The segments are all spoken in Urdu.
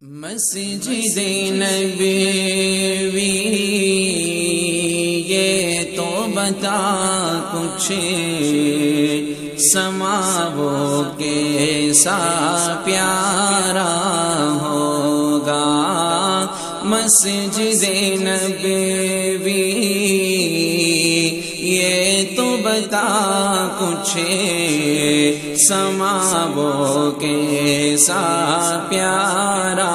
مسجد نبوی یہ تو بتا کچھ سما وہ کیسا پیارا ہوگا۔ مسجد نبوی یہ تو بتا کچھ سما وہ کیسا پیارا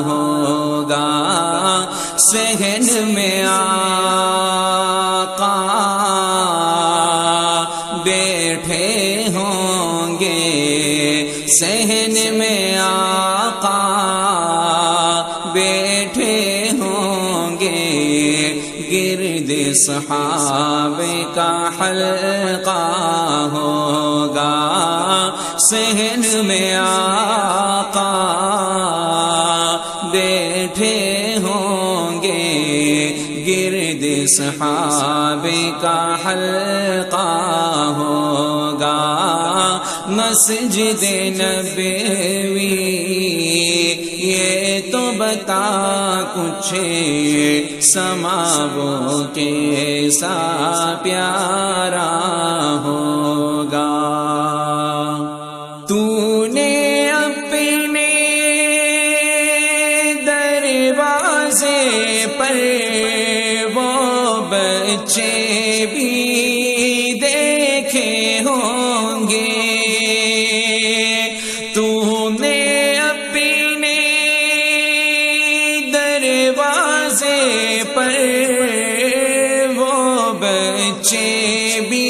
ہوگا۔ صحن میں آقا بیٹھے ہوں گے، صحن میں آقا بیٹھے ہوں گے، گرد صحابہ کا حلقہ ہوگا۔ صحن میں آقا بیٹھے ہوں گے، گرد صحابہ کا حلقہ ہوگا۔ مسجد نبوی یہ تو بتا کچھ سما وہ کیسا پیارا ہوگا۔ تو نے اپنے دروازے پر وہ بچے بھی دیکھے ہوں گے، تو نے اپنے دروازے پر وہ بچے بھی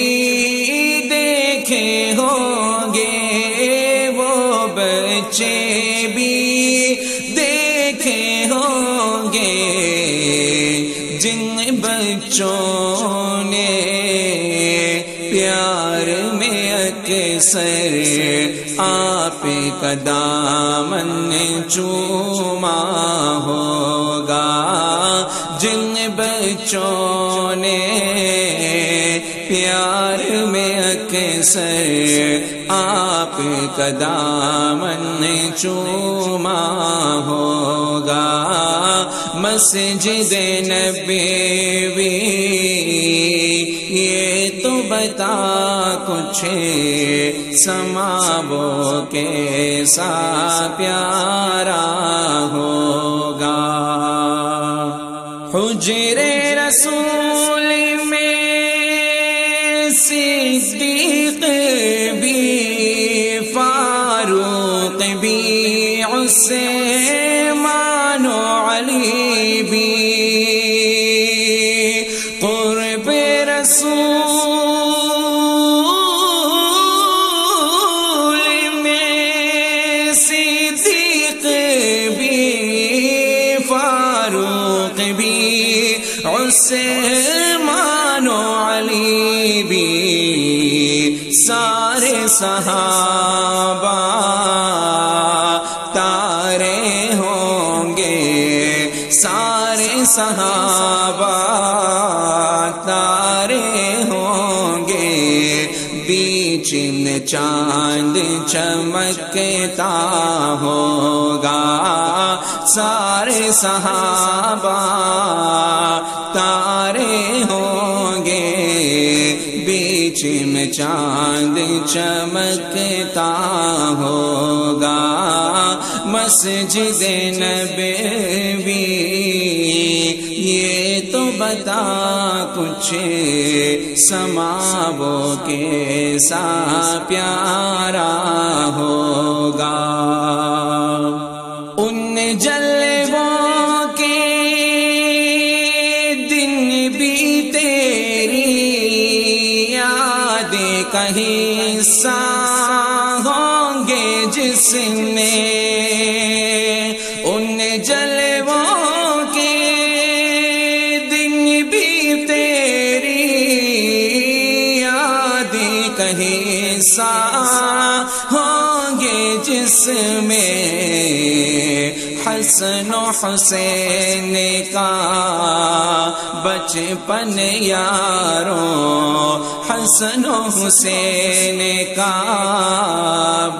دیکھے ہوں گے، وہ بچے بھی دیکھے ہوں گے، جن بچوں نے پیار میں اکثر آپ کا دامن چوما ہوگا، جن بچوں نے پیار میں اکثر آپ کا دامن چوما ہوگا۔ مسجد نبوی یہ تو بتا کچھ سما وہ کیسا پیارا ہوگا۔ حجرے رسول میں صدیق بھی، فاروق بھی، عثمان و علی بھی، قرب رسول میں صدیق بھی، فاروق بھی، عثمان و علی بھی، سارے صحابہ تارے ہوں گے، سارے صحابہ تارے ہوں گے، بیچ میں چاند چمکتا ہوگا، سارے صحابہ تارے ہوں گے، بیچ میں چاند چمکتا ہوگا۔ مسجد نبوی یہ تو بتا کچھ سما وہ کیسا پیارا ہوگا۔ ان جلووں کے دن بھی تیری یادیں کا حصہ ہوں گے، جس نے ان جلووں کے دن بھی تیری یادیں کا حصہ ہوں گے، جس میں حسن و حسین کا بچپن یاروں، حسن و حسین کا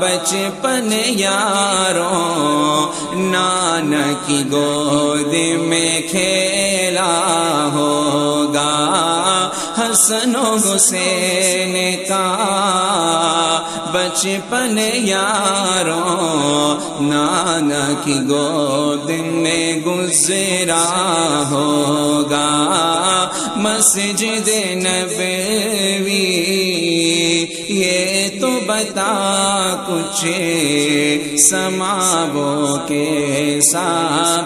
بچپن یاروں، نانا کی گود میں کھیلا ہوگا، حسن و حسین کا بچپن یاروں، نانا کی گود میں گزرا ہوگا، مسجد نبوی یہ تو بتا کچھ سما وہ کیسا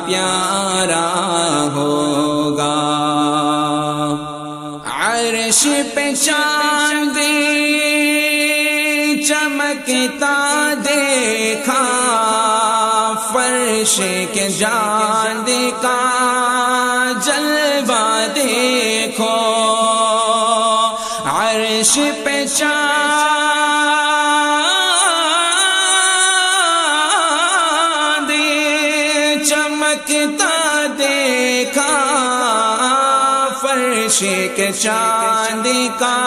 پیارا ہوگا، عرش پہ چاند چمکتا دیکھا، فرش کے چاند کا جلوہ دیکھو، عرش پہ چاند چمکتا دیکھا، فرش کے چاند کا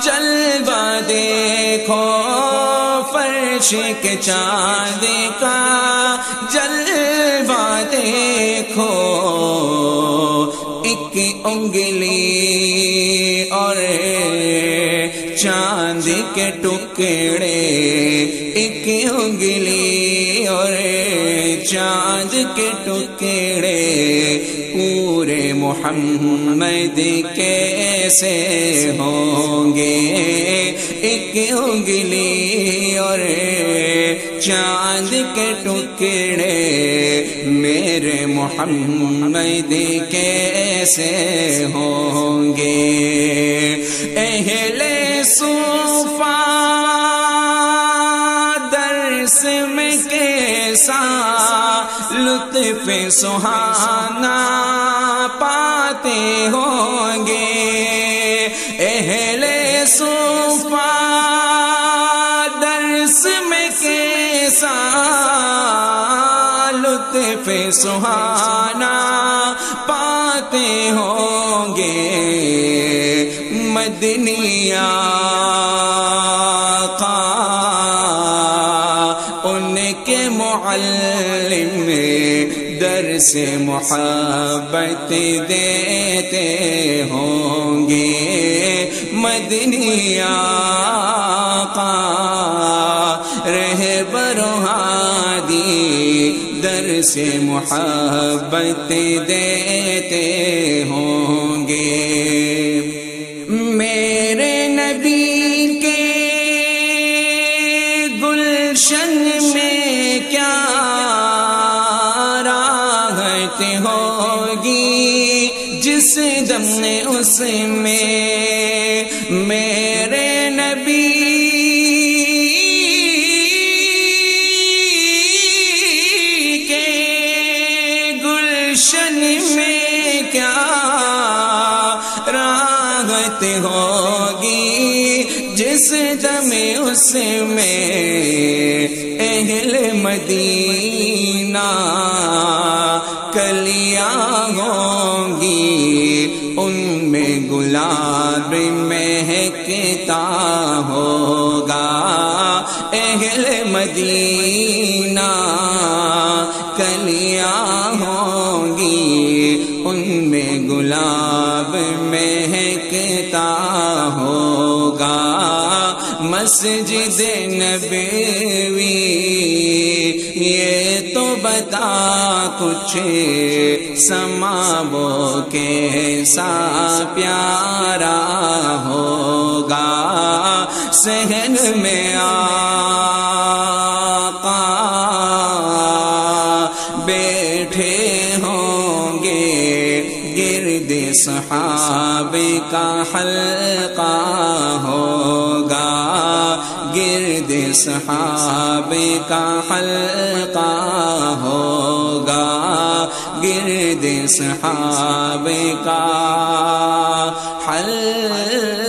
جلوہ دیکھو، فرش کے چاند کا جلوہ دیکھو، ایک انگلی اور چاند کے ٹکڑے، ایک انگلی اور چاند کے ٹکڑے، پورے محمد کیسے ہوں گے، ایک انگلی اور چاند کے ٹکڑے، میرے محمد کیسے ہوں گے، اہل صوفہ درس میں کیسا لطف سہانا پاتے ہوں گے، اہل صوفہ درس میں کیسا لطف سہانا پاتے ہوں گے، مدنی آقا ان کے معلم درس محبت دیتے ہوں گے، مدنی آقا رہبر و ہادی درس محبت دیتے ہوں گے، میرے نبی کے گلشن میں کیا راحت ہوگی، جس دم نے اس میں میرے نبی کے گلشن میں کیا راحت ہوگی، جس دم اس میں اہل مدینہ کلیاں ہوں گی، ان میں گلاب مہکتا ہوگا، اہل مدینہ کلیاں ہوں گی، ان میں گلاب مہکتا ہوگا، مسجد نبوی یہ تو بتا کچھ سما وہ کیسا پیارا ہوگا، صحن میں آقا بیٹھے ہوں گے، گرد صحابہ کا حلقہ ہوگا، گرد صحابہ کا حلقہ ہوگا، گرد صحابہ کا حلقہ